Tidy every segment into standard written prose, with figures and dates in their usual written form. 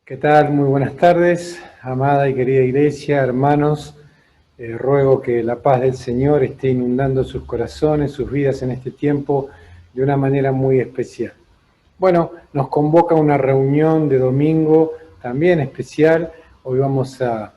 ¿Qué tal? Muy buenas tardes, amada y querida iglesia, hermanos. Ruego que la paz del Señor esté inundando sus corazones, sus vidas en este tiempo de una manera muy especial. Bueno, nos convoca una reunión de domingo también especial. Hoy vamos a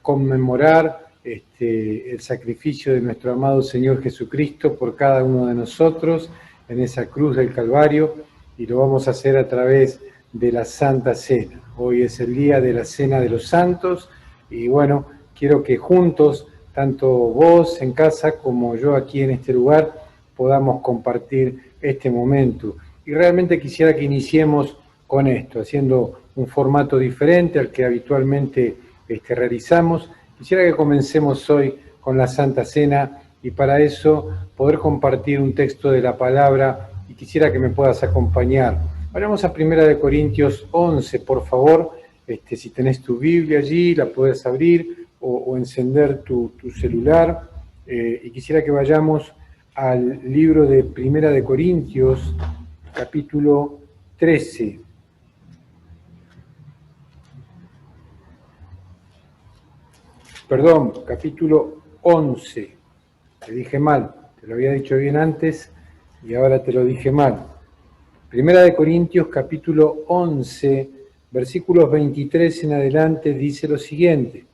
conmemorar el sacrificio de nuestro amado Señor Jesucristo por cada uno de nosotros en esa cruz del Calvario, y lo vamos a hacer a través de la Santa Cena. Hoy es el día de la Cena de los Santos y bueno, quiero que juntos, tanto vos en casa como yo aquí en este lugar, podamos compartir este momento. Y realmente quisiera que iniciemos con esto, haciendo un formato diferente al que habitualmente realizamos. Quisiera que comencemos hoy con la Santa Cena y para eso poder compartir un texto de la palabra, y quisiera que me puedas acompañar. Vayamos a 1 Corintios 11, por favor. Si tenés tu Biblia allí, la puedes abrir o encender tu celular. Y quisiera que vayamos al libro de 1 Corintios, capítulo 13. Perdón, capítulo 11. Te dije mal, te lo había dicho bien antes y ahora te lo dije mal. 1 Corintios capítulo 11, versículos 23 en adelante, dice lo siguiente.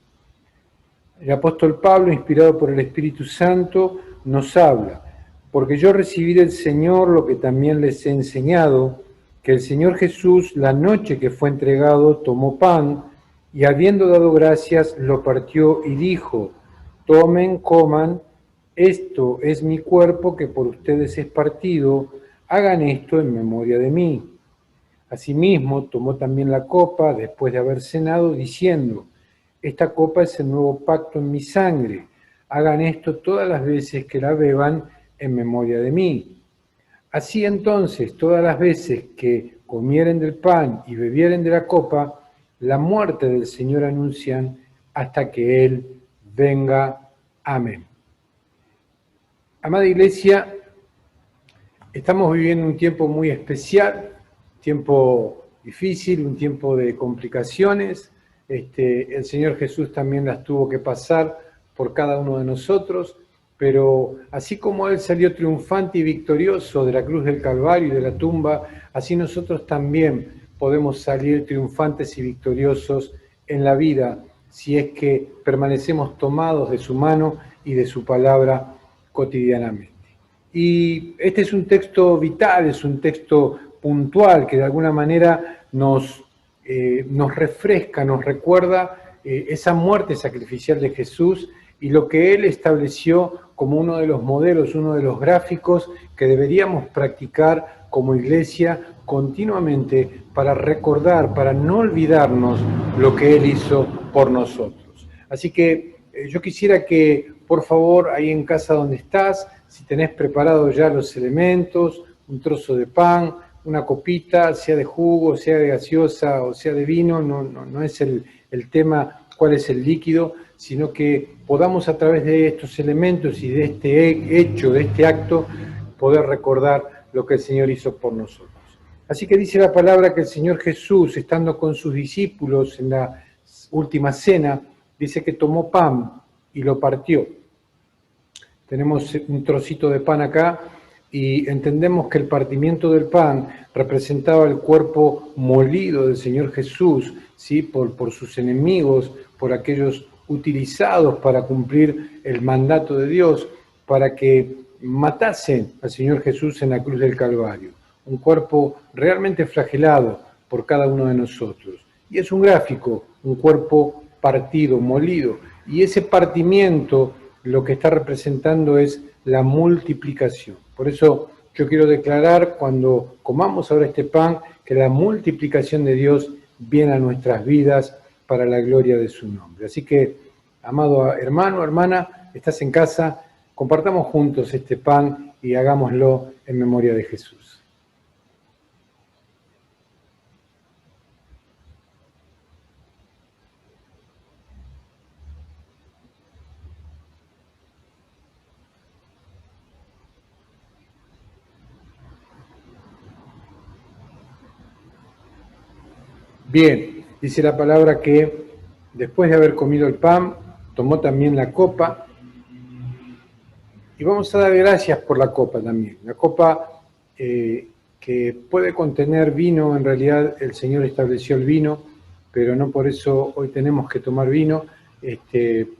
El apóstol Pablo, inspirado por el Espíritu Santo, nos habla: porque yo recibí del Señor lo que también les he enseñado, que el Señor Jesús, la noche que fue entregado, tomó pan, y habiendo dado gracias, lo partió y dijo: tomen, coman, esto es mi cuerpo que por ustedes es partido, hagan esto en memoria de mí. Asimismo, tomó también la copa después de haber cenado, diciendo: esta copa es el nuevo pacto en mi sangre. Hagan esto todas las veces que la beban en memoria de mí. Así entonces, todas las veces que comieren del pan y bebieren de la copa, la muerte del Señor anuncian hasta que Él venga. Amén. Amada Iglesia, estamos viviendo un tiempo muy especial, tiempo difícil, un tiempo de complicaciones. El Señor Jesús también las tuvo que pasar por cada uno de nosotros, pero así como Él salió triunfante y victorioso de la cruz del Calvario y de la tumba, así nosotros también podemos salir triunfantes y victoriosos en la vida, si es que permanecemos tomados de su mano y de su palabra cotidianamente. Y este es un texto vital, es un texto puntual que de alguna manera nos refresca, nos recuerda esa muerte sacrificial de Jesús y lo que Él estableció como uno de los modelos, uno de los gráficos que deberíamos practicar como iglesia continuamente para recordar, para no olvidarnos lo que Él hizo por nosotros. Así que yo quisiera que, por favor, ahí en casa donde estás, si tenés preparados ya los elementos, un trozo de pan, una copita, sea de jugo, sea de gaseosa o sea de vino, no es el tema cuál es el líquido, sino que podamos a través de estos elementos y de este hecho, de este acto, poder recordar lo que el Señor hizo por nosotros. Así que dice la palabra que el Señor Jesús, estando con sus discípulos en la última cena, dice que tomó pan y lo partió. Tenemos un trocito de pan acá y entendemos que el partimiento del pan representaba el cuerpo molido del Señor Jesús, ¿sí? por sus enemigos, por aquellos utilizados para cumplir el mandato de Dios, para que matasen al Señor Jesús en la cruz del Calvario. Un cuerpo realmente flagelado por cada uno de nosotros. Y es un gráfico, un cuerpo partido, molido. Y ese partimiento lo que está representando es la multiplicación. Por eso yo quiero declarar, cuando comamos ahora este pan, que la multiplicación de Dios viene a nuestras vidas para la gloria de su nombre. Así que, amado hermano, hermana, estás en casa, compartamos juntos este pan y hagámoslo en memoria de Jesús. Bien, Dice la palabra que después de haber comido el pan, tomó también la copa. Y vamos a dar gracias por la copa también. La copa que puede contener vino, en realidad el Señor estableció el vino, pero no por eso hoy tenemos que tomar vino.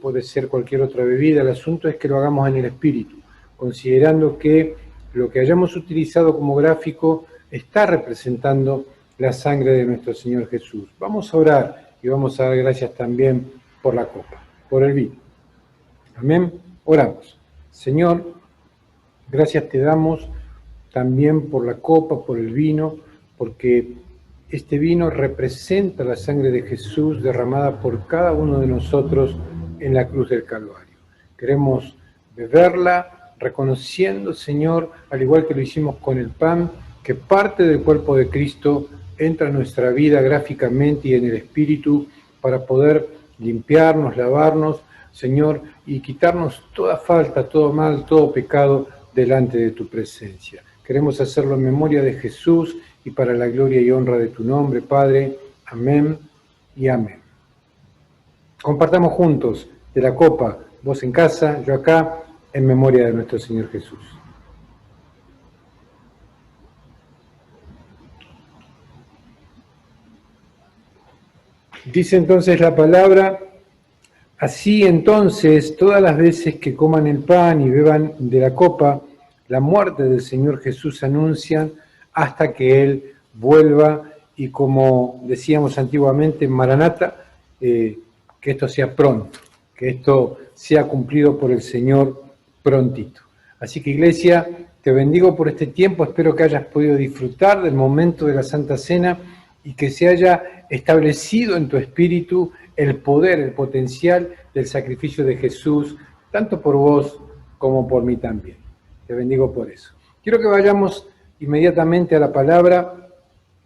Puede ser cualquier otra bebida. El asunto es que lo hagamos en el Espíritu, considerando que lo que hayamos utilizado como gráfico está representando la sangre de nuestro Señor Jesús. Vamos a orar y vamos a dar gracias también por la copa, por el vino. Amén. Oramos. Señor, gracias te damos también por la copa, por el vino, porque este vino representa la sangre de Jesús derramada por cada uno de nosotros en la cruz del Calvario. Queremos beberla reconociendo, Señor, al igual que lo hicimos con el pan, que parte del cuerpo de Cristo entra en nuestra vida gráficamente y en el Espíritu para poder limpiarnos, lavarnos, Señor, y quitarnos toda falta, todo mal, todo pecado delante de tu presencia. Queremos hacerlo en memoria de Jesús y para la gloria y honra de tu nombre, Padre. Amén y amén. Compartamos juntos de la copa, vos en casa, yo acá, en memoria de nuestro Señor Jesús. Dice entonces la palabra: así entonces, todas las veces que coman el pan y beban de la copa, la muerte del Señor Jesús anuncian hasta que Él vuelva, y como decíamos antiguamente, Maranata, que esto sea pronto, que esto sea cumplido por el Señor prontito. Así que, Iglesia, te bendigo por este tiempo, espero que hayas podido disfrutar del momento de la Santa Cena y que se haya establecido en tu espíritu el poder, el potencial del sacrificio de Jesús, tanto por vos como por mí también. Te bendigo por eso. Quiero que vayamos inmediatamente a la palabra.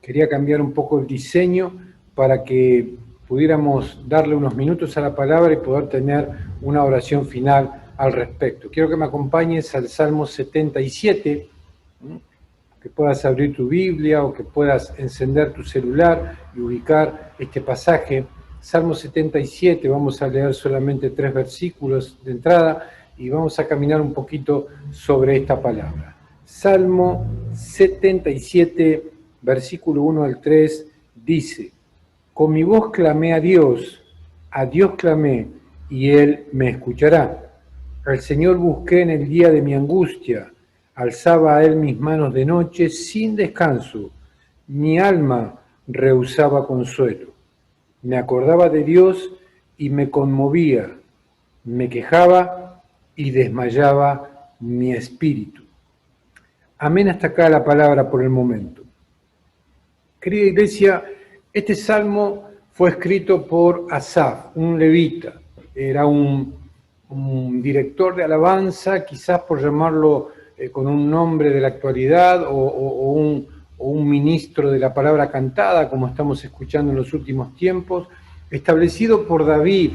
Quería cambiar un poco el diseño para que pudiéramos darle unos minutos a la palabra y poder tener una oración final al respecto. Quiero que me acompañes al Salmo 77, que puedas abrir tu Biblia o que puedas encender tu celular y ubicar este pasaje. Salmo 77, vamos a leer solamente 3 versículos de entrada y vamos a caminar un poquito sobre esta palabra. Salmo 77, versículo 1 al 3, dice: con mi voz clamé a Dios clamé, y Él me escuchará. Al Señor busqué en el día de mi angustia, alzaba a Él mis manos de noche sin descanso, mi alma rehusaba consuelo. Me acordaba de Dios y me conmovía, me quejaba y desmayaba mi espíritu. Amén, hasta acá la palabra por el momento. Querida Iglesia, este salmo fue escrito por Asaf, un levita. Era un director de alabanza, quizás por llamarlo con un nombre de la actualidad, o un ministro de la palabra cantada, como estamos escuchando en los últimos tiempos, establecido por David.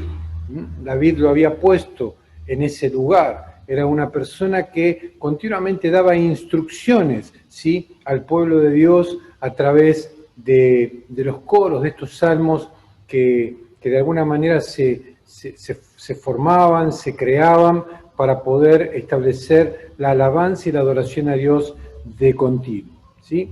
David lo había puesto en ese lugar. Era una persona que continuamente daba instrucciones, ¿sí?, al pueblo de Dios a través de los coros, de estos salmos que de alguna manera se formaban, se creaban para poder establecer la alabanza y la adoración a Dios de continuo, ¿sí?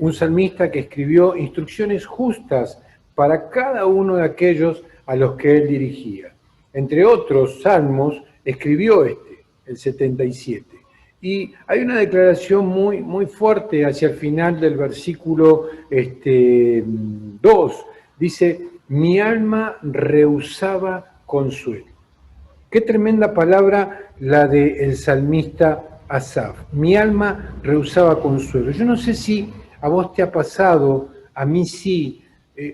Un salmista que escribió instrucciones justas para cada uno de aquellos a los que él dirigía. Entre otros salmos, escribió el 77. Y hay una declaración muy, muy fuerte hacia el final del versículo 2. Dice: mi alma rehusaba consuelo. Qué tremenda palabra la del salmista Asaf. Mi alma rehusaba consuelo. Yo no sé si a vos te ha pasado, a mí sí.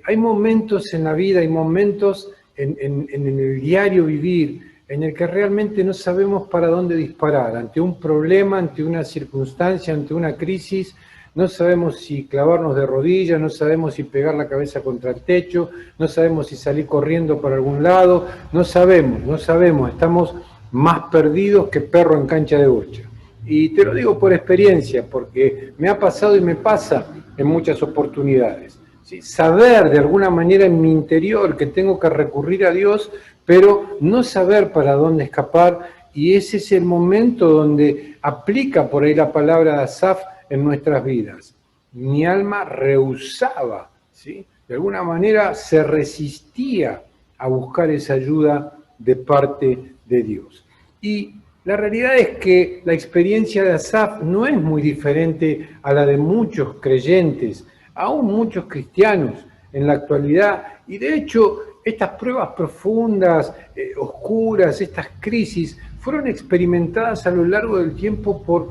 Hay momentos en la vida, hay momentos en el diario vivir en el que realmente no sabemos para dónde disparar. Ante un problema, ante una circunstancia, ante una crisis, no sabemos si clavarnos de rodillas, no sabemos si pegar la cabeza contra el techo, no sabemos si salir corriendo para algún lado, no sabemos, estamos más perdidos que perro en cancha de bocha. Y te lo digo por experiencia, porque me ha pasado y me pasa en muchas oportunidades. ¿sí? Saber de alguna manera en mi interior que tengo que recurrir a Dios, pero no saber para dónde escapar, y ese es el momento donde aplica por ahí la palabra de Asaf en nuestras vidas. Mi alma rehusaba, ¿sí? De alguna manera se resistía a buscar esa ayuda de parte de Dios. Y la realidad es que la experiencia de Asaf no es muy diferente a la de muchos creyentes, aún muchos cristianos en la actualidad, y de hecho estas pruebas profundas, oscuras, estas crisis, fueron experimentadas a lo largo del tiempo por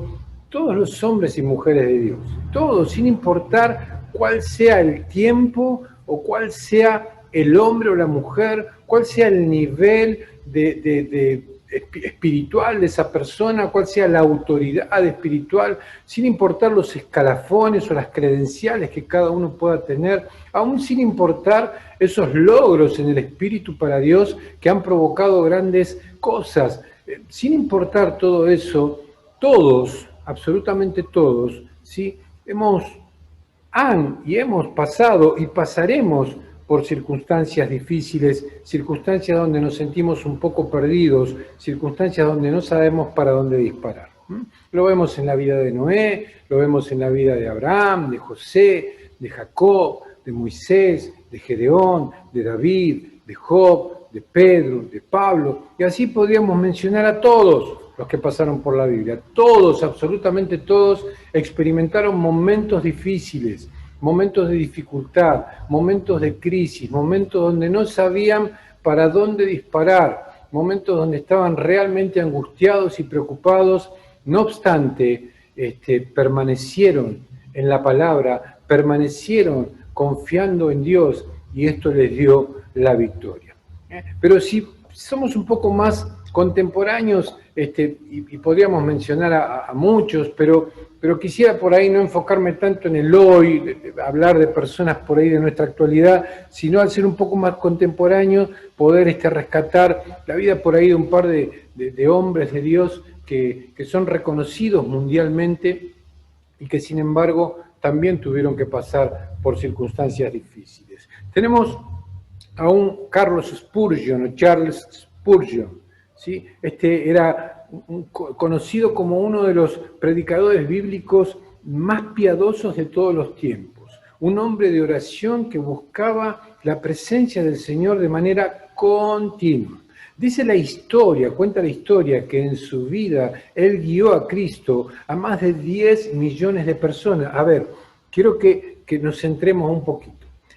todos los hombres y mujeres de Dios, todos, sin importar cuál sea el tiempo o cuál sea el hombre o la mujer, cuál sea el nivel espiritual de esa persona, cuál sea la autoridad espiritual, sin importar los escalafones o las credenciales que cada uno pueda tener, aún sin importar esos logros en el espíritu para Dios que han provocado grandes cosas. Sin importar todo eso, todos, absolutamente todos, ¿sí? hemos pasado y pasaremos por circunstancias difíciles, circunstancias donde nos sentimos un poco perdidos, circunstancias donde no sabemos para dónde disparar. Lo vemos en la vida de Noé, lo vemos en la vida de Abraham, de José, de Jacob, de Moisés, de Gedeón, de David, de Job, de Pedro, de Pablo, y así podríamos mencionar a todos los que pasaron por la Biblia. Todos, absolutamente todos, experimentaron momentos difíciles, momentos de dificultad, momentos de crisis, momentos donde no sabían para dónde disparar, momentos donde estaban realmente angustiados y preocupados. No obstante, permanecieron en la palabra, permanecieron confiando en Dios, y esto les dio la victoria. Pero si somos un poco más contemporáneos, y podríamos mencionar a muchos, pero quisiera por ahí no enfocarme tanto en el hoy, hablar de personas por ahí de nuestra actualidad, sino al ser un poco más contemporáneo, poder rescatar la vida por ahí de un par de hombres de Dios que son reconocidos mundialmente y que sin embargo también tuvieron que pasar por circunstancias difíciles. Tenemos a un Carlos Spurgeon, o Charles Spurgeon, ¿sí? Era conocido como uno de los predicadores bíblicos más piadosos de todos los tiempos, un hombre de oración que buscaba la presencia del Señor de manera continua. Dice la historia, cuenta la historia, que en su vida él guió a Cristo a más de 10 millones de personas. A ver, quiero que nos centremos un poquito.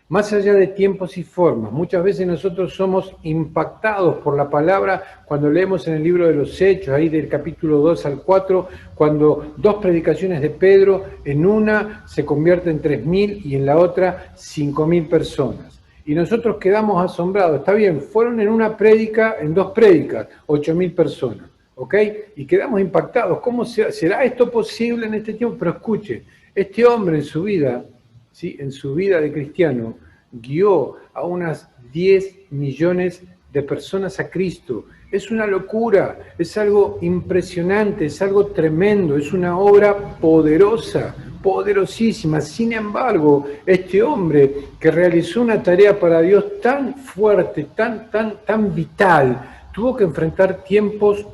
Más allá de tiempos y formas, muchas veces nosotros somos impactados por la palabra cuando leemos en el libro de los Hechos, ahí del capítulo 2 al 4, cuando 2 predicaciones de Pedro, en una se convierte en 3.000 y en la otra 5.000 personas. Y nosotros quedamos asombrados. Está bien, fueron en una prédica, en 2 prédicas, 8.000 personas, ¿ok? Y quedamos impactados. ¿Cómo será esto posible en este tiempo? Pero escuche, este hombre en su vida, ¿sí?, en su vida de cristiano, guió a unas 10 millones de personas a Cristo. Es una locura, es algo impresionante, es algo tremendo, es una obra poderosa, poderosísima. Sin embargo, este hombre que realizó una tarea para Dios tan fuerte, tan vital, tuvo que enfrentar tiempos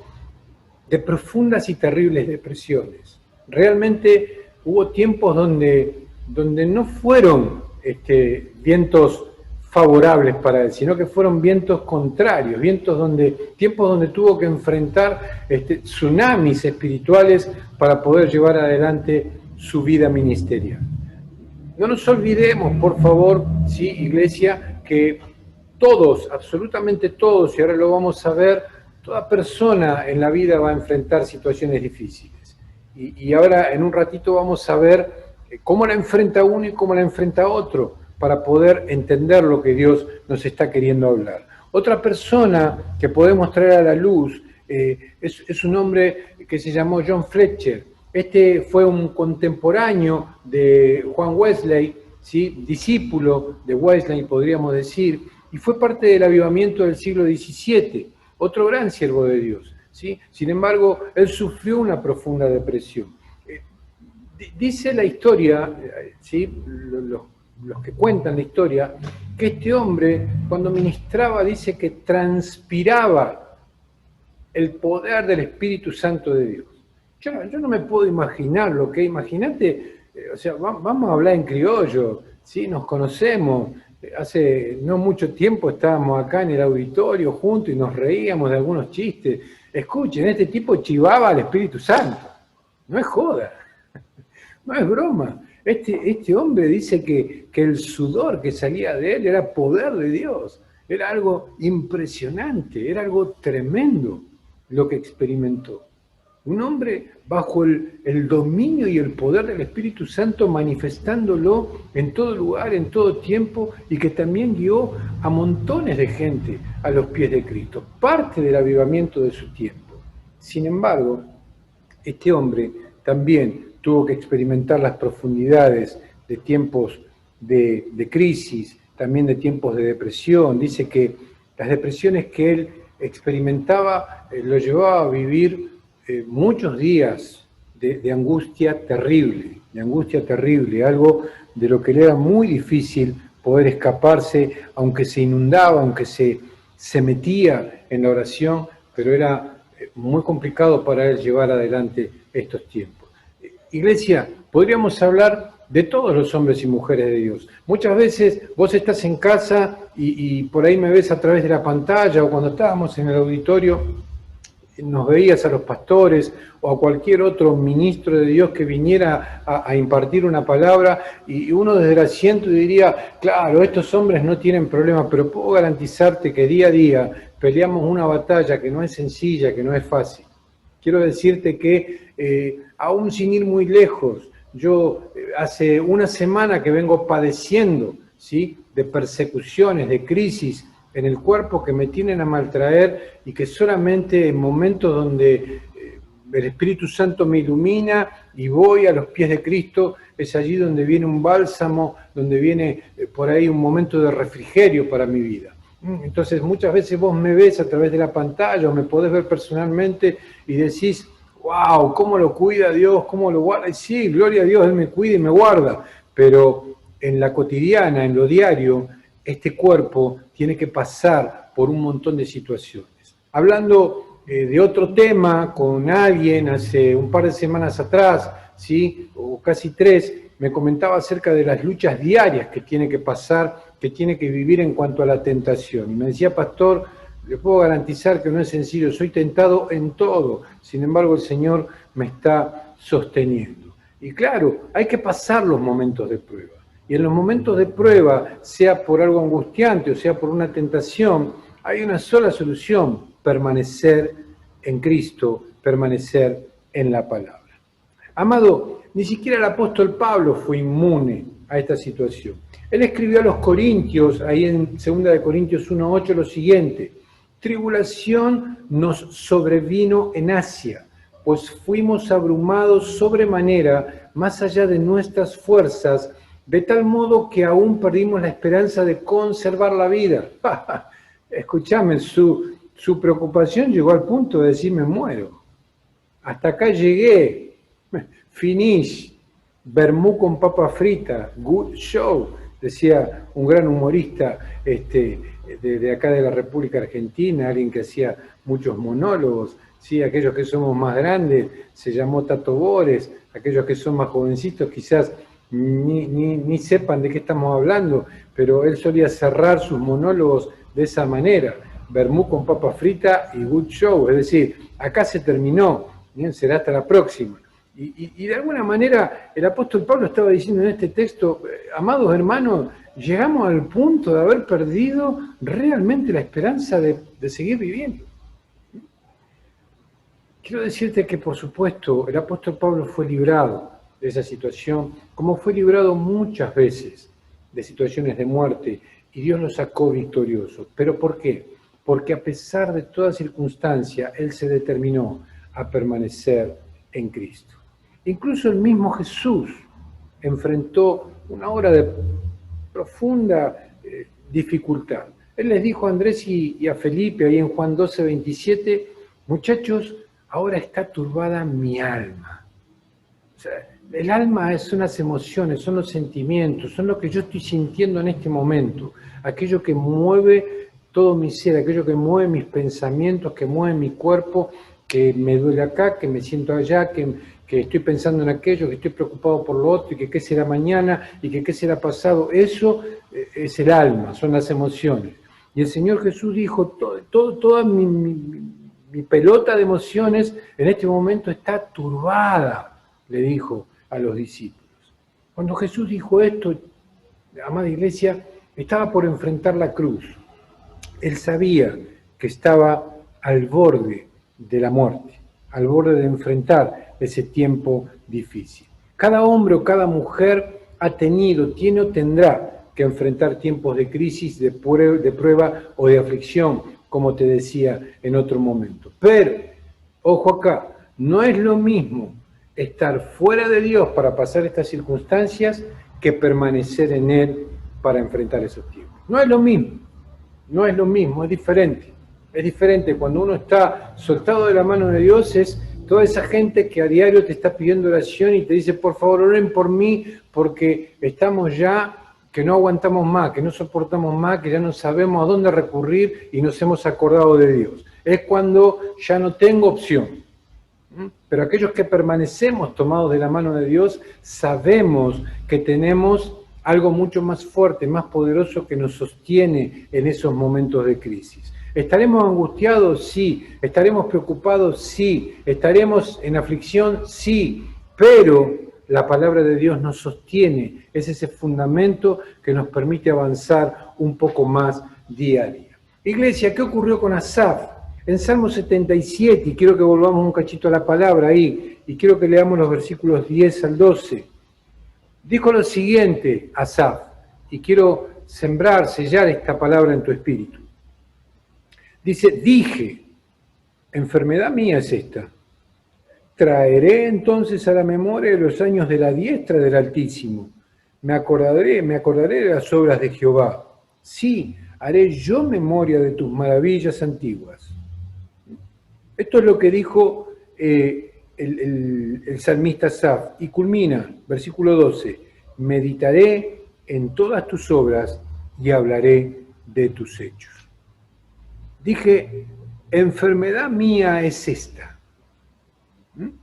de profundas y terribles depresiones. Realmente hubo tiempos donde no fueron vientos favorables para él, sino que fueron vientos contrarios, tiempos donde tuvo que enfrentar tsunamis espirituales para poder llevar adelante su vida ministerial. No nos olvidemos, por favor, ¿sí, Iglesia, que todos, absolutamente todos, y ahora lo vamos a ver, toda persona en la vida va a enfrentar situaciones difíciles. Y ahora, en un ratito, vamos a ver cómo la enfrenta uno y cómo la enfrenta otro, para poder entender lo que Dios nos está queriendo hablar. Otra persona que podemos traer a la luz es un hombre que se llamó John Fletcher. Fue un contemporáneo de Juan Wesley, ¿sí?, discípulo de Wesley, podríamos decir, y fue parte del avivamiento del siglo XVII, otro gran siervo de Dios, ¿sí? Sin embargo, él sufrió una profunda depresión. Dice la historia, ¿sí?, los los que cuentan la historia, que este hombre cuando ministraba dice que transpiraba el poder del Espíritu Santo de Dios. Yo no me puedo imaginar lo que, imagínate, o sea, vamos a hablar en criollo, ¿sí? Nos conocemos, hace no mucho tiempo estábamos acá en el auditorio juntos y nos reíamos de algunos chistes. Escuchen, este tipo chivaba al Espíritu Santo, no es joda, no es broma. Este hombre dice que el sudor que salía de él era poder de Dios, era algo impresionante, era algo tremendo lo que experimentó. Un hombre bajo el dominio y el poder del Espíritu Santo manifestándolo en todo lugar, en todo tiempo, y que también guió a montones de gente a los pies de Cristo, parte del avivamiento de su tiempo. Sin embargo, este hombre también tuvo que experimentar las profundidades de tiempos de crisis, también de tiempos de depresión. Dice que las depresiones que él experimentaba lo llevaba a vivir muchos días de angustia terrible, algo de lo que le era muy difícil poder escaparse, aunque se inundaba, aunque se metía en la oración, pero era muy complicado para él llevar adelante estos tiempos. Iglesia, podríamos hablar de todos los hombres y mujeres de Dios. Muchas veces vos estás en casa y por ahí me ves a través de la pantalla, o cuando estábamos en el auditorio nos veías a los pastores o a cualquier otro ministro de Dios que viniera a impartir una palabra, y uno desde el asiento diría, claro, estos hombres no tienen problema, pero puedo garantizarte que día a día peleamos una batalla que no es sencilla, que no es fácil. Quiero decirte que aún sin ir muy lejos, yo hace una semana que vengo padeciendo, ¿sí?, de persecuciones, de crisis en el cuerpo que me tienen a maltraer, y que solamente en momentos donde el Espíritu Santo me ilumina y voy a los pies de Cristo, es allí donde viene un bálsamo, donde viene por ahí un momento de refrigerio para mi vida. Entonces muchas veces vos me ves a través de la pantalla o me podés ver personalmente y decís, wow, cómo lo cuida Dios, cómo lo guarda. Y sí, gloria a Dios, Él me cuida y me guarda, pero en la cotidiana, en lo diario, este cuerpo tiene que pasar por un montón de situaciones. Hablando de otro tema con alguien hace un par de semanas atrás, ¿sí?, o casi 3, me comentaba acerca de las luchas diarias que tiene que pasar, que tiene que vivir en cuanto a la tentación. Y me decía, pastor, le puedo garantizar que no es sencillo, soy tentado en todo, sin embargo el Señor me está sosteniendo. Y claro, hay que pasar los momentos de prueba. Y en los momentos de prueba, sea por algo angustiante o sea por una tentación, hay una sola solución: permanecer en Cristo, permanecer en la palabra. Amado, ni siquiera el apóstol Pablo fue inmune a esta situación. Él escribió a los Corintios, ahí en 2 de Corintios 1:8, lo siguiente: tribulación nos sobrevino en Asia, pues fuimos abrumados sobremanera, más allá de nuestras fuerzas, de tal modo que aún perdimos la esperanza de conservar la vida. Escuchame, su preocupación llegó al punto de decir, me muero. Hasta acá llegué. Finish. Vermú con papa frita. Good show. Decía un gran humorista de acá de la República Argentina, alguien que hacía muchos monólogos. ¿Sí? Aquellos que somos más grandes, se llamó Tato Bores. Aquellos que son más jovencitos quizás ni sepan de qué estamos hablando, pero él solía cerrar sus monólogos de esa manera: vermú con papa frita y good show, es decir, acá se terminó, bien, será hasta la próxima. Y de alguna manera el apóstol Pablo estaba diciendo en este texto, amados hermanos, llegamos al punto de haber perdido realmente la esperanza de seguir viviendo. Quiero decirte que, por supuesto, el apóstol Pablo fue librado de esa situación, como fue librado muchas veces de situaciones de muerte, y Dios lo sacó victorioso. ¿Pero por qué? Porque a pesar de toda circunstancia, Él se determinó a permanecer en Cristo. Incluso el mismo Jesús enfrentó una hora de profunda dificultad. Él les dijo a Andrés y a Felipe, ahí en Juan 12:27, muchachos, ahora está turbada mi alma. O sea, El alma son las emociones, son los sentimientos, son lo que yo estoy sintiendo en este momento, aquello que mueve todo mi ser, aquello que mueve mis pensamientos, que mueve mi cuerpo, que me duele acá, que me siento allá, que estoy pensando en aquello, que estoy preocupado por lo otro, y que qué será mañana, y que qué será pasado. Eso es el alma, son las emociones. Y el Señor Jesús dijo, toda mi pelota de emociones en este momento está turbada, le dijo a los discípulos. Cuando Jesús dijo esto, amada iglesia, estaba por enfrentar la cruz. Él sabía que estaba al borde de la muerte, al borde de enfrentar ese tiempo difícil. Cada hombre o cada mujer ha tenido, tiene o tendrá que enfrentar tiempos de crisis, de prueba o de aflicción, como te decía en otro momento. Pero, ojo acá, no es lo mismo estar fuera de Dios para pasar estas circunstancias que permanecer en Él para enfrentar esos tiempos. No es lo mismo, no es lo mismo, es diferente. Es diferente cuando uno está soltado de la mano de Dios, es toda esa gente que a diario te está pidiendo oración y te dice, por favor, oren por mí, porque estamos ya, que no aguantamos más, que no soportamos más, que ya no sabemos a dónde recurrir y nos hemos acordado de Dios. Es cuando ya no tengo opción. Pero aquellos que permanecemos tomados de la mano de Dios, sabemos que tenemos algo mucho más fuerte, más poderoso que nos sostiene en esos momentos de crisis. ¿Estaremos angustiados? Sí. ¿Estaremos preocupados? Sí. ¿Estaremos en aflicción? Sí. Pero la palabra de Dios nos sostiene, es ese fundamento que nos permite avanzar un poco más día a día. Iglesia, ¿qué ocurrió con Asaf? En Salmo 77, y quiero que volvamos un cachito a la palabra ahí, y quiero que leamos los versículos 10 al 12. Dijo lo siguiente, Asaf, y quiero sembrar, sellar esta palabra en tu espíritu. Dice, dije, enfermedad mía es esta. Traeré entonces a la memoria de los años de la diestra del Altísimo. Me acordaré de las obras de Jehová. Sí, haré yo memoria de tus maravillas antiguas. Esto es lo que dijo el salmista Asaf, y culmina, versículo 12, meditaré en todas tus obras y hablaré de tus hechos. Dije, enfermedad mía es esta.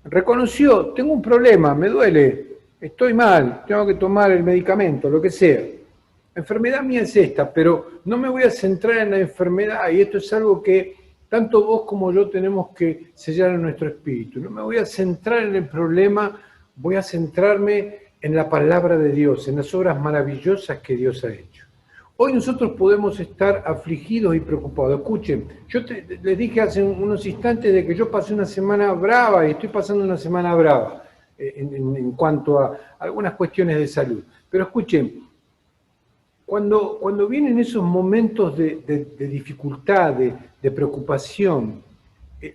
Reconoció, tengo un problema, me duele, estoy mal, tengo que tomar el medicamento, lo que sea. Enfermedad mía es esta, pero no me voy a centrar en la enfermedad, y esto es algo que tanto vos como yo tenemos que sellar en nuestro espíritu. No me voy a centrar en el problema, voy a centrarme en la palabra de Dios, en las obras maravillosas que Dios ha hecho. Hoy nosotros podemos estar afligidos y preocupados. Escuchen, yo les dije hace unos instantes de que yo pasé una semana brava y estoy pasando una semana brava en cuanto a algunas cuestiones de salud. Pero escuchen, cuando vienen esos momentos de dificultad, de preocupación,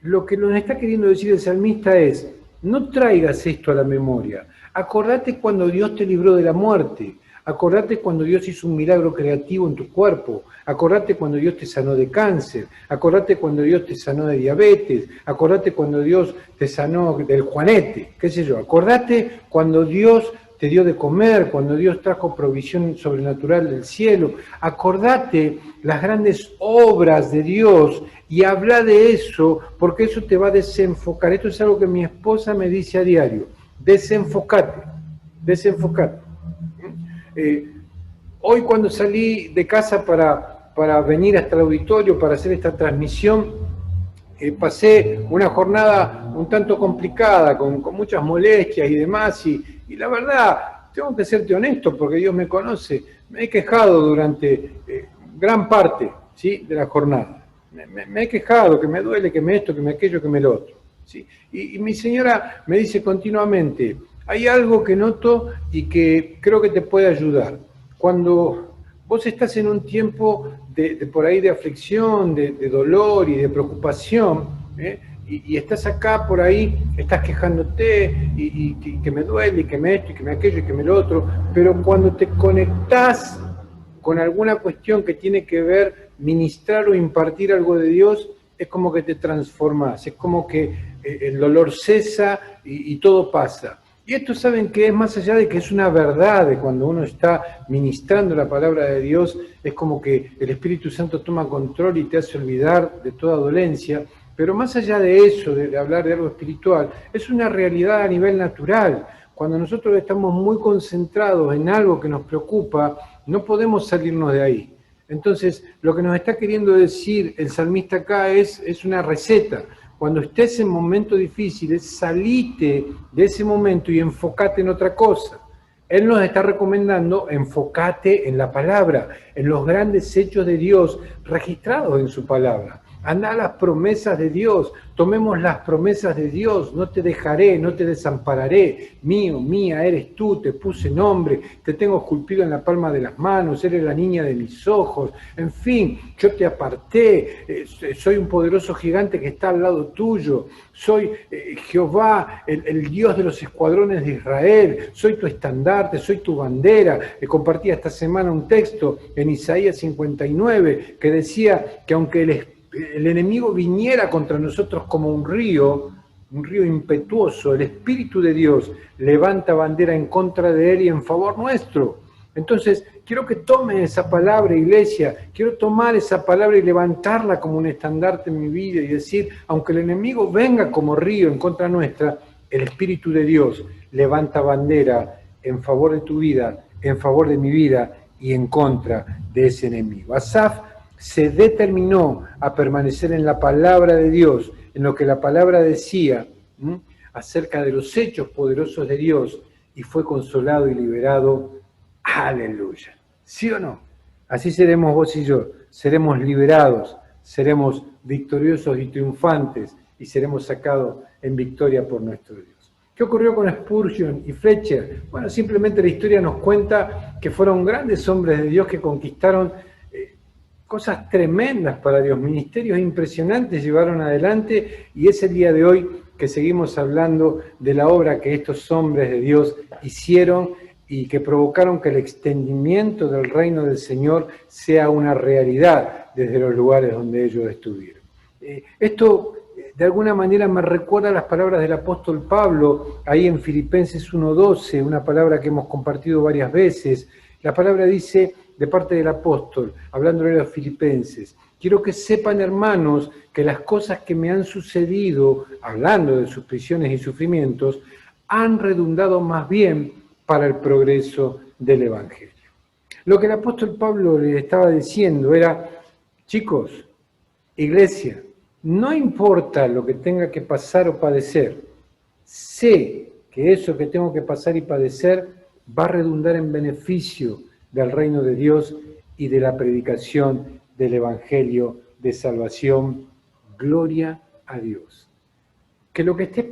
lo que nos está queriendo decir el salmista es, no traigas esto a la memoria. Acordate cuando Dios te libró de la muerte. Acordate cuando Dios hizo un milagro creativo en tu cuerpo. Acordate cuando Dios te sanó de cáncer. Acordate cuando Dios te sanó de diabetes. Acordate cuando Dios te sanó del juanete, qué sé yo. Acordate cuando Dios te dio de comer, cuando Dios trajo provisión sobrenatural del cielo. Acordate las grandes obras de Dios y habla de eso, porque eso te va a desenfocar. Esto es algo que mi esposa me dice a diario. Desenfocate, desenfocate. Hoy cuando salí de casa para venir hasta el auditorio, para hacer esta transmisión, pasé una jornada un tanto complicada, con muchas molestias y demás, y la verdad, tengo que serte honesto, porque Dios me conoce, me he quejado durante gran parte, ¿sí?, de la jornada. Me he quejado, que me duele, que me esto, que me aquello, que me lo otro, ¿sí? Y mi señora me dice continuamente, hay algo que noto y que creo que te puede ayudar. Cuando vos estás en un tiempo por ahí de aflicción, de dolor y de preocupación, y estás acá por ahí, estás quejándote y que me duele, y que me esto, y que me aquello, y que me lo otro, pero cuando te conectás con alguna cuestión que tiene que ver, ministrar o impartir algo de Dios, es como que te transformás, es como que el dolor cesa y todo pasa. Y esto saben que es más allá de que es una verdad, de cuando uno está ministrando la palabra de Dios, es como que el Espíritu Santo toma control y te hace olvidar de toda dolencia, pero más allá de eso, de hablar de algo espiritual, es una realidad a nivel natural. Cuando nosotros estamos muy concentrados en algo que nos preocupa, no podemos salirnos de ahí. Entonces, lo que nos está queriendo decir el salmista acá es una receta. Cuando estés en momentos difíciles, salite de ese momento y enfócate en otra cosa. Él nos está recomendando enfócate en la palabra, en los grandes hechos de Dios registrados en su palabra. Anda a las promesas de Dios, tomemos las promesas de Dios, no te dejaré, no te desampararé, mío, mía eres tú, te puse nombre, te tengo esculpido en la palma de las manos, eres la niña de mis ojos, en fin, yo te aparté, soy un poderoso gigante que está al lado tuyo, soy Jehová, el Dios de los escuadrones de Israel, soy tu estandarte, soy tu bandera. Compartí esta semana un texto en Isaías 59 que decía que aunque el enemigo viniera contra nosotros como un río impetuoso, el Espíritu de Dios levanta bandera en contra de él y en favor nuestro. Entonces, quiero que tome esa palabra, iglesia, quiero tomar esa palabra y levantarla como un estandarte en mi vida y decir, aunque el enemigo venga como río en contra nuestra, el Espíritu de Dios levanta bandera en favor de tu vida, en favor de mi vida y en contra de ese enemigo. Asaf se determinó a permanecer en la palabra de Dios, en lo que la palabra decía acerca de los hechos poderosos de Dios, y fue consolado y liberado. ¡Aleluya! ¿Sí o no? Así seremos vos y yo, seremos liberados, seremos victoriosos y triunfantes, y seremos sacados en victoria por nuestro Dios. ¿Qué ocurrió con Spurgeon y Fletcher? Bueno, simplemente la historia nos cuenta que fueron grandes hombres de Dios que conquistaron cosas tremendas para Dios, ministerios impresionantes llevaron adelante, y es el día de hoy que seguimos hablando de la obra que estos hombres de Dios hicieron y que provocaron que el extendimiento del reino del Señor sea una realidad desde los lugares donde ellos estuvieron. Esto de alguna manera me recuerda las palabras del apóstol Pablo ahí en Filipenses 1:12, una palabra que hemos compartido varias veces. La palabra dice, de parte del apóstol, hablándole a los filipenses, quiero que sepan, hermanos, que las cosas que me han sucedido, hablando de sus prisiones y sufrimientos, han redundado más bien para el progreso del Evangelio. Lo que el apóstol Pablo le estaba diciendo era, chicos, iglesia, no importa lo que tenga que pasar o padecer, sé que eso que tengo que pasar y padecer va a redundar en beneficio del reino de Dios y de la predicación del Evangelio de salvación. Gloria a Dios. Que lo que esté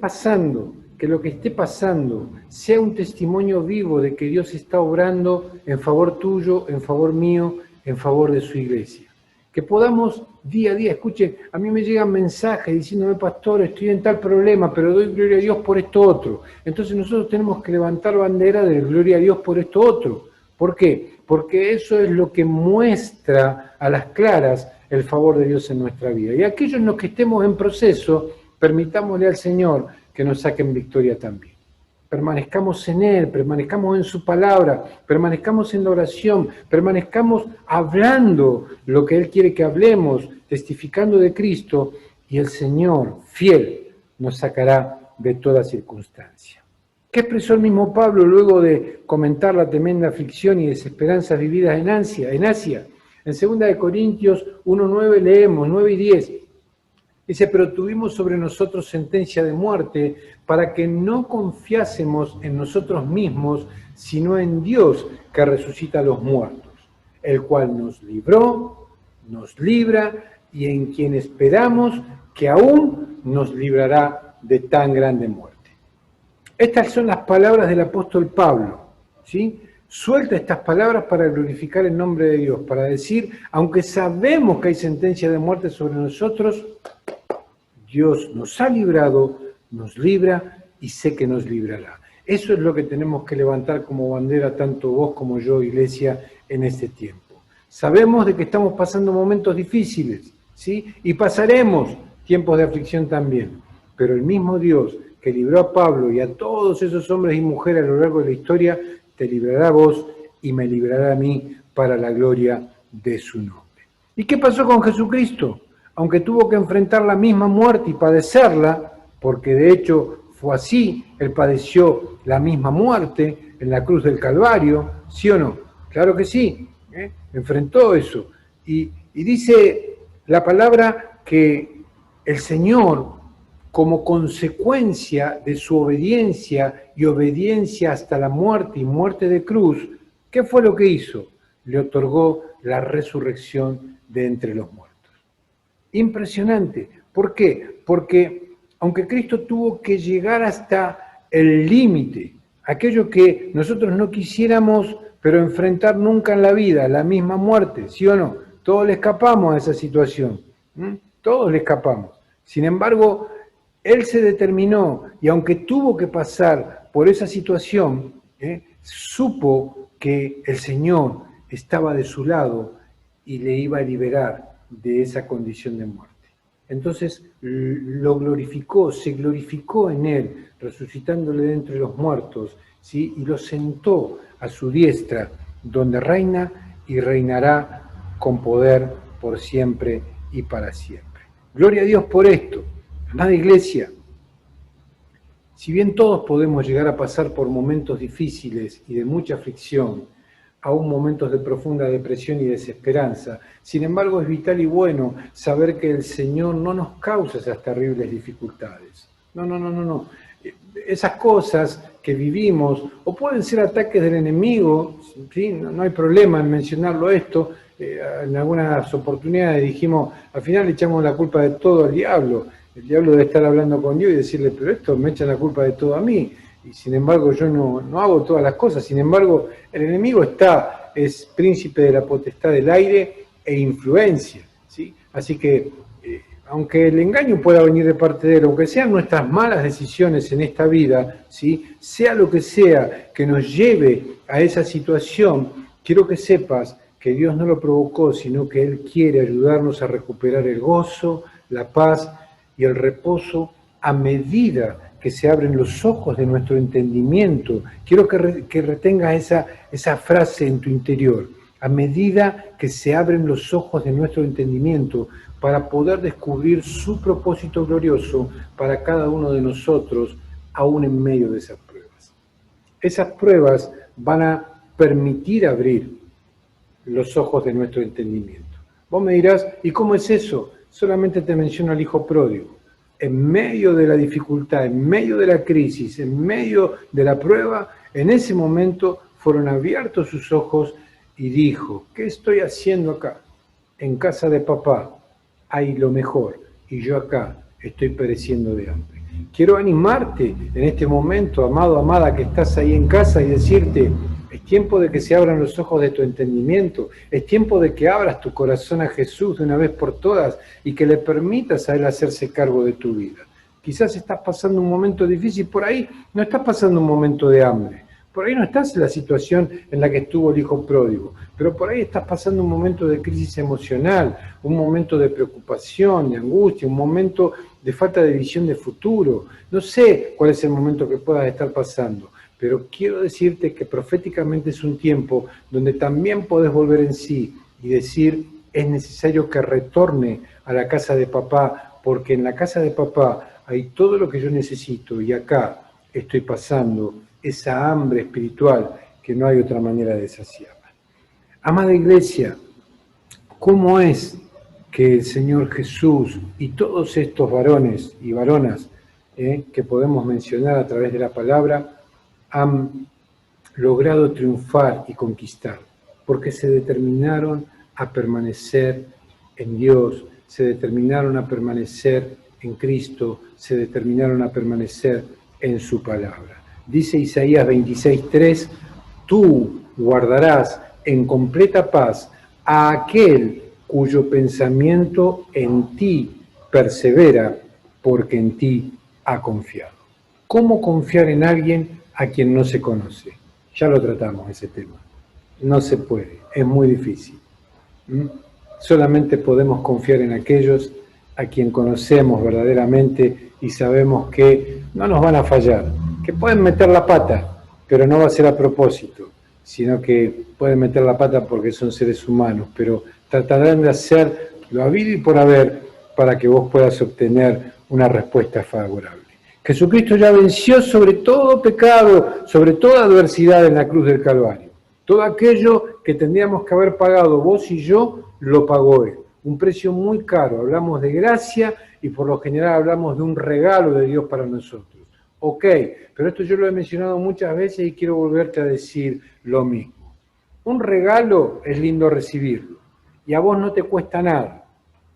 pasando sea un testimonio vivo de que Dios está obrando en favor tuyo, en favor mío, en favor de su iglesia. Que podamos día a día, escuchen, a mí me llegan mensajes diciéndome, pastor, estoy en tal problema, pero doy gloria a Dios por esto otro. Entonces nosotros tenemos que levantar bandera de gloria a Dios por esto otro. ¿Por qué? Porque eso es lo que muestra a las claras el favor de Dios en nuestra vida. Y aquellos en los que estemos en proceso, permitámosle al Señor que nos saquen victoria también. Permanezcamos en Él, permanezcamos en su palabra, permanezcamos en la oración, permanezcamos hablando lo que Él quiere que hablemos, testificando de Cristo, y el Señor, fiel, nos sacará de toda circunstancia. ¿Qué expresó el mismo Pablo luego de comentar la tremenda aflicción y desesperanzas vividas en Asia? En 2 Corintios 1:9 leemos, 9 y 10, dice, pero tuvimos sobre nosotros sentencia de muerte para que no confiásemos en nosotros mismos, sino en Dios que resucita a los muertos, el cual nos libró, nos libra y en quien esperamos que aún nos librará de tan grande muerte. Estas son las palabras del apóstol Pablo, ¿sí? Suelta estas palabras para glorificar el nombre de Dios, para decir, aunque sabemos que hay sentencia de muerte sobre nosotros, Dios nos ha librado, nos libra y sé que nos librará. Eso es lo que tenemos que levantar como bandera, tanto vos como yo, iglesia, en este tiempo. Sabemos de que estamos pasando momentos difíciles, ¿sí? Y pasaremos tiempos de aflicción también, pero el mismo Dios que libró a Pablo y a todos esos hombres y mujeres a lo largo de la historia, te librará a vos y me librará a mí para la gloria de su nombre. ¿Y qué pasó con Jesucristo? Aunque tuvo que enfrentar la misma muerte y padecerla, porque de hecho fue así, él padeció la misma muerte en la cruz del Calvario, ¿sí o no? Claro que sí, enfrentó eso. Y dice la palabra que el Señor, como consecuencia de su obediencia y obediencia hasta la muerte y muerte de cruz, ¿qué fue lo que hizo? Le otorgó la resurrección de entre los muertos. Impresionante. ¿Por qué? Porque aunque Cristo tuvo que llegar hasta el límite, aquello que nosotros no quisiéramos, pero enfrentar nunca en la vida, la misma muerte, ¿sí o no? Todos le escapamos a esa situación, todos le escapamos. Sin embargo, Él se determinó, y aunque tuvo que pasar por esa situación, supo que el Señor estaba de su lado y le iba a liberar de esa condición de muerte. Entonces lo glorificó, se glorificó en él, resucitándole de entre los muertos, ¿sí? Y lo sentó a su diestra, donde reina y reinará con poder por siempre y para siempre. Gloria a Dios por esto. Amada Iglesia, si bien todos podemos llegar a pasar por momentos difíciles y de mucha aflicción, aún momentos de profunda depresión y desesperanza. Sin embargo, es vital y bueno saber que el Señor no nos causa esas terribles dificultades. No. Esas cosas que vivimos, o pueden ser ataques del enemigo, ¿sí? No hay problema en mencionarlo esto. En algunas oportunidades dijimos, al final le echamos la culpa de todo al diablo. El diablo debe estar hablando con Dios y decirle, pero esto me echan la culpa de todo a mí. Y sin embargo yo no hago todas las cosas, sin embargo el enemigo es príncipe de la potestad del aire e influencia, ¿sí? Así que aunque el engaño pueda venir de parte de él, aunque sean nuestras malas decisiones en esta vida, ¿sí? Sea lo que sea que nos lleve a esa situación, quiero que sepas que Dios no lo provocó, sino que Él quiere ayudarnos a recuperar el gozo, la paz y el reposo a medida que se abren los ojos de nuestro entendimiento. Quiero que retengas esa frase en tu interior. A medida que se abren los ojos de nuestro entendimiento para poder descubrir su propósito glorioso para cada uno de nosotros, aún en medio de esas pruebas. Esas pruebas van a permitir abrir los ojos de nuestro entendimiento. Vos me dirás, ¿y cómo es eso? Solamente te menciono al hijo pródigo. En medio de la dificultad, en medio de la crisis, en medio de la prueba, en ese momento fueron abiertos sus ojos y dijo, ¿qué estoy haciendo acá? En casa de papá hay lo mejor y yo acá estoy pereciendo de hambre. Quiero animarte en este momento, amado, amada, que estás ahí en casa y decirte, es tiempo de que se abran los ojos de tu entendimiento, es tiempo de que abras tu corazón a Jesús de una vez por todas y que le permitas a Él hacerse cargo de tu vida. Quizás estás pasando un momento difícil, por ahí no estás pasando un momento de hambre, por ahí no estás en la situación en la que estuvo el hijo pródigo, pero por ahí estás pasando un momento de crisis emocional, un momento de preocupación, de angustia, un momento de falta de visión de futuro. No sé cuál es el momento que puedas estar pasando, pero quiero decirte que proféticamente es un tiempo donde también podés volver en sí y decir, es necesario que retorne a la casa de papá, porque en la casa de papá hay todo lo que yo necesito y acá estoy pasando esa hambre espiritual que no hay otra manera de saciarla. Amada Iglesia, ¿cómo es que el Señor Jesús y todos estos varones y varonas que podemos mencionar a través de la palabra han logrado triunfar y conquistar? Porque se determinaron a permanecer en Dios, se determinaron a permanecer en Cristo, se determinaron a permanecer en su palabra. Dice Isaías 26:3, tú guardarás en completa paz a aquel cuyo pensamiento en ti persevera, porque en ti ha confiado. ¿Cómo confiar en alguien a quien no se conoce? Ya lo tratamos ese tema. No se puede, es muy difícil. Solamente podemos confiar en aquellos a quien conocemos verdaderamente y sabemos que no nos van a fallar, que pueden meter la pata, pero no va a ser a propósito, sino que pueden meter la pata porque son seres humanos, pero tratarán de hacer lo habido y por haber para que vos puedas obtener una respuesta favorable. Jesucristo ya venció sobre todo pecado, sobre toda adversidad en la cruz del Calvario. Todo aquello que tendríamos que haber pagado vos y yo, lo pagó Él. Un precio muy caro. Hablamos de gracia y por lo general hablamos de un regalo de Dios para nosotros. Ok, pero esto yo lo he mencionado muchas veces y quiero volverte a decir lo mismo. Un regalo es lindo recibirlo y a vos no te cuesta nada.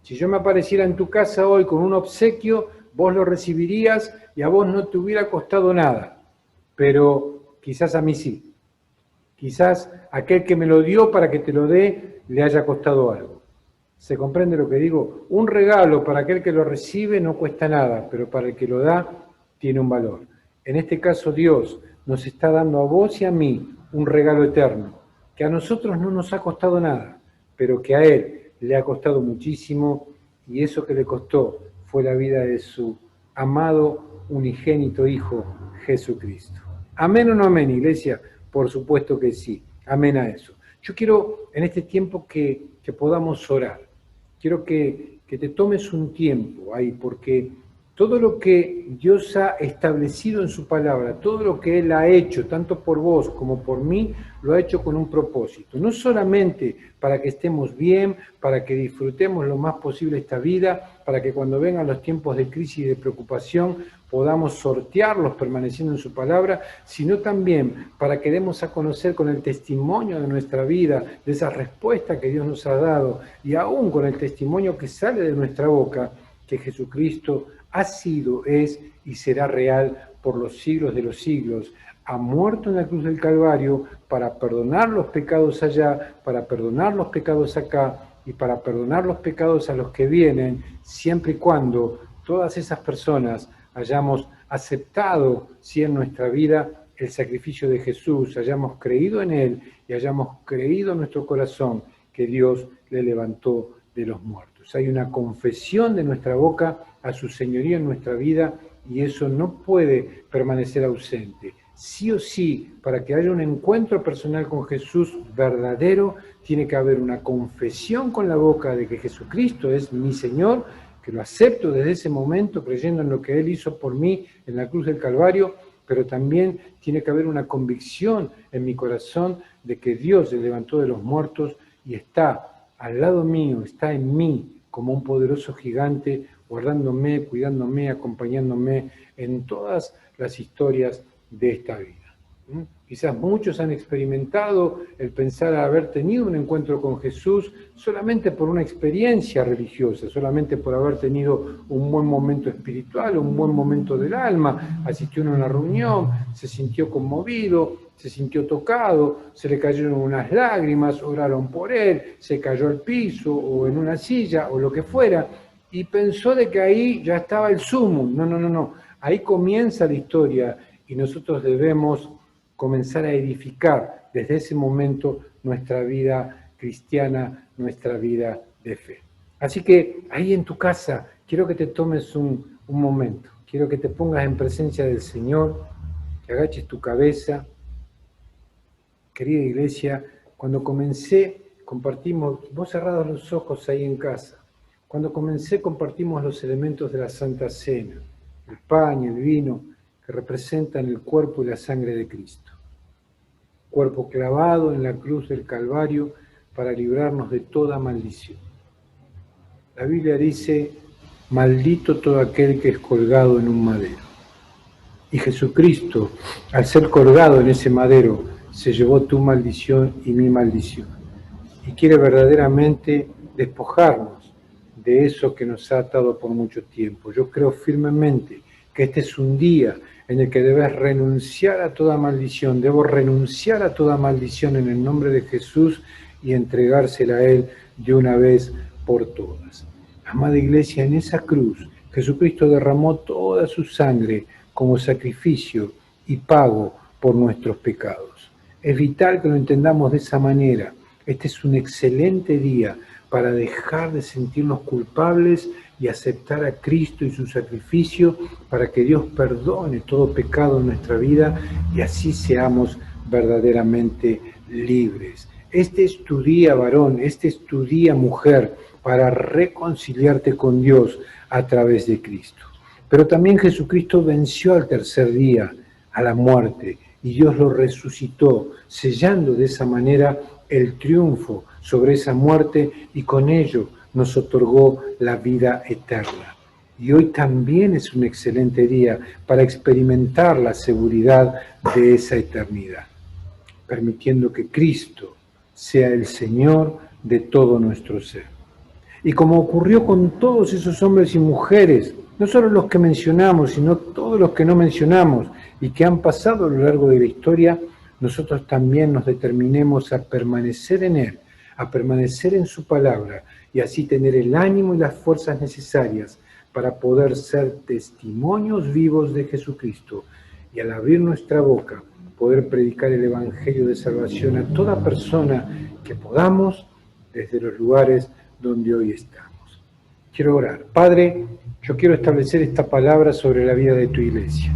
Si yo me apareciera en tu casa hoy con un obsequio, vos lo recibirías y a vos no te hubiera costado nada, pero quizás a mí sí. Quizás aquel que me lo dio para que te lo dé le haya costado algo. ¿Se comprende lo que digo? Un regalo para aquel que lo recibe no cuesta nada, pero para el que lo da tiene un valor. En este caso Dios nos está dando a vos y a mí un regalo eterno, que a nosotros no nos ha costado nada, pero que a Él le ha costado muchísimo, y eso que le costó fue la vida de su amado unigénito Hijo, Jesucristo. ¿Amén o no amén, iglesia? Por supuesto que sí. Amén a eso. Yo quiero en este tiempo que podamos orar. Quiero que te tomes un tiempo ahí, porque todo lo que Dios ha establecido en su palabra, todo lo que Él ha hecho, tanto por vos como por mí, lo ha hecho con un propósito. No solamente para que estemos bien, para que disfrutemos lo más posible esta vida, para que cuando vengan los tiempos de crisis y de preocupación podamos sortearlos permaneciendo en su palabra, sino también para que demos a conocer con el testimonio de nuestra vida, de esa respuesta que Dios nos ha dado, y aún con el testimonio que sale de nuestra boca, que Jesucristo ha sido, es y será real por los siglos de los siglos. Ha muerto en la cruz del Calvario para perdonar los pecados allá, para perdonar los pecados acá y para perdonar los pecados a los que vienen, siempre y cuando todas esas personas hayamos aceptado, sí, en nuestra vida el sacrificio de Jesús, hayamos creído en Él y hayamos creído en nuestro corazón que Dios le levantó de los muertos. Hay una confesión de nuestra boca a su señoría en nuestra vida y eso no puede permanecer ausente. Sí o sí, para que haya un encuentro personal con Jesús verdadero, tiene que haber una confesión con la boca de que Jesucristo es mi Señor, que lo acepto desde ese momento creyendo en lo que Él hizo por mí en la cruz del Calvario, pero también tiene que haber una convicción en mi corazón de que Dios le levantó de los muertos y está al lado mío, está en mí como un poderoso gigante, guardándome, cuidándome, acompañándome en todas las historias de esta vida. Quizás muchos han experimentado el pensar haber tenido un encuentro con Jesús solamente por una experiencia religiosa, solamente por haber tenido un buen momento espiritual, un buen momento del alma, asistió a una reunión, se sintió conmovido, se sintió tocado, se le cayeron unas lágrimas, oraron por él, se cayó al piso o en una silla o lo que fuera, y pensó de que ahí ya estaba el sumum. No. Ahí comienza la historia y nosotros debemos comenzar a edificar desde ese momento nuestra vida cristiana, nuestra vida de fe. Así que ahí en tu casa quiero que te tomes un momento, quiero que te pongas en presencia del Señor, que agaches tu cabeza. Querida iglesia, cuando comencé, compartimos, vos cerrados los ojos ahí en casa, cuando comencé compartimos los elementos de la Santa Cena, el pan y el vino, que representan el cuerpo y la sangre de Cristo. Cuerpo clavado en la cruz del Calvario para librarnos de toda maldición. La Biblia dice, maldito todo aquel que es colgado en un madero. Y Jesucristo, al ser colgado en ese madero, se llevó tu maldición y mi maldición. Y quiere verdaderamente despojarnos de eso que nos ha atado por mucho tiempo. Yo creo firmemente que este es un día en el que debes renunciar a toda maldición. Debo renunciar a toda maldición en el nombre de Jesús y entregársela a Él de una vez por todas. Amada iglesia, en esa cruz Jesucristo derramó toda su sangre como sacrificio y pago por nuestros pecados. Es vital que lo entendamos de esa manera. Este es un excelente día para dejar de sentirnos culpables y aceptar a Cristo y su sacrificio para que Dios perdone todo pecado en nuestra vida y así seamos verdaderamente libres. Este es tu día, varón, este es tu día, mujer, para reconciliarte con Dios a través de Cristo. Pero también Jesucristo venció al tercer día a la muerte y Dios lo resucitó, sellando de esa manera el triunfo sobre esa muerte y con ello nos otorgó la vida eterna. Y hoy también es un excelente día para experimentar la seguridad de esa eternidad, permitiendo que Cristo sea el Señor de todo nuestro ser. Y como ocurrió con todos esos hombres y mujeres, no solo los que mencionamos, sino todos los que no mencionamos y que han pasado a lo largo de la historia, nosotros también nos determinemos a permanecer en Él, a permanecer en su palabra y así tener el ánimo y las fuerzas necesarias para poder ser testimonios vivos de Jesucristo y al abrir nuestra boca poder predicar el Evangelio de salvación a toda persona que podamos desde los lugares donde hoy estamos. Quiero orar. Padre, yo quiero establecer esta palabra sobre la vida de tu iglesia.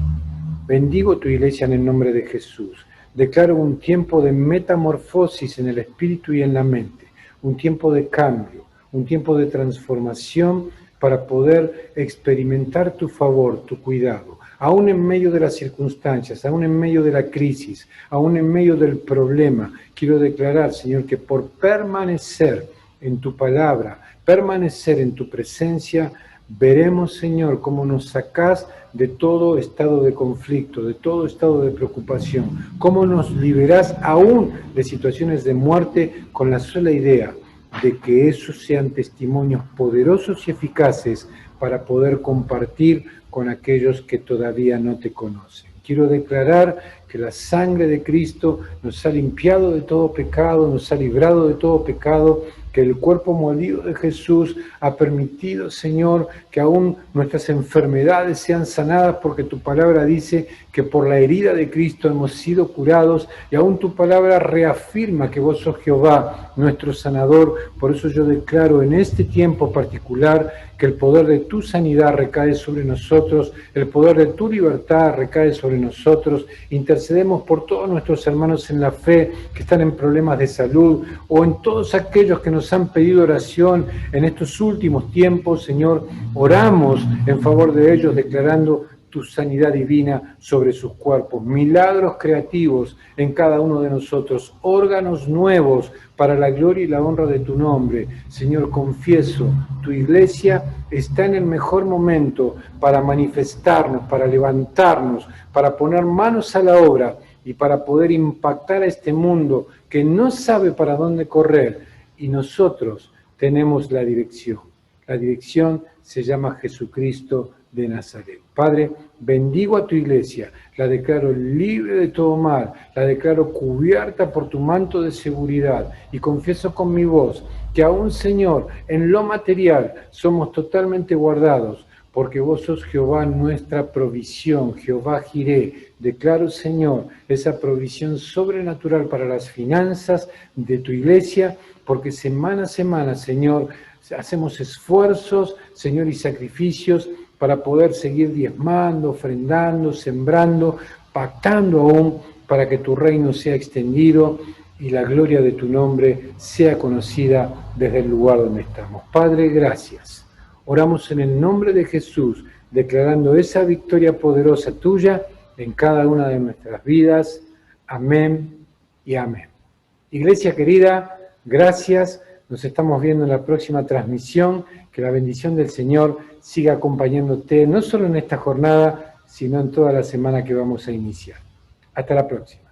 Bendigo tu iglesia en el nombre de Jesús. Declaro un tiempo de metamorfosis en el espíritu y en la mente, un tiempo de cambio, un tiempo de transformación para poder experimentar tu favor, tu cuidado, aún en medio de las circunstancias, aún en medio de la crisis, aún en medio del problema. Quiero declarar, Señor, que por permanecer en tu palabra, permanecer en tu presencia, veremos, Señor, cómo nos sacás de todo estado de conflicto, de todo estado de preocupación, cómo nos liberás aún de situaciones de muerte con la sola idea de que esos sean testimonios poderosos y eficaces para poder compartir con aquellos que todavía no te conocen. Quiero declarar que la sangre de Cristo nos ha limpiado de todo pecado, nos ha librado de todo pecado, que el cuerpo molido de Jesús ha permitido, Señor, que aún nuestras enfermedades sean sanadas, porque tu palabra dice que por la herida de Cristo hemos sido curados, y aún tu palabra reafirma que vos sos Jehová, nuestro sanador. Por eso yo declaro en este tiempo particular que el poder de tu sanidad recae sobre nosotros, el poder de tu libertad recae sobre nosotros. Intercedemos por todos nuestros hermanos en la fe que están en problemas de salud, o en todos aquellos que nos han pedido oración en estos últimos tiempos. Señor, oramos en favor de ellos, declarando tu sanidad divina sobre sus cuerpos, milagros creativos en cada uno de nosotros, órganos nuevos para la gloria y la honra de tu nombre. Señor, confieso, tu iglesia está en el mejor momento para manifestarnos, para levantarnos, para poner manos a la obra y para poder impactar a este mundo que no sabe para dónde correr, y nosotros tenemos la dirección. La dirección se llama Jesucristo de Nazaret. Padre, bendigo a tu iglesia, la declaro libre de todo mal, la declaro cubierta por tu manto de seguridad, y confieso con mi voz que aún, Señor, en lo material somos totalmente guardados, porque vos sos Jehová nuestra provisión, Jehová Jireh. Declaro, Señor, esa provisión sobrenatural para las finanzas de tu iglesia, porque semana a semana, Señor, hacemos esfuerzos, Señor, y sacrificios para poder seguir diezmando, ofrendando, sembrando, pactando aún para que tu reino sea extendido y la gloria de tu nombre sea conocida desde el lugar donde estamos. Padre, gracias. Oramos en el nombre de Jesús, declarando esa victoria poderosa tuya en cada una de nuestras vidas. Amén y amén. Iglesia querida, gracias. Nos estamos viendo en la próxima transmisión. Que la bendición del Señor siga acompañándote, no solo en esta jornada, sino en toda la semana que vamos a iniciar. Hasta la próxima.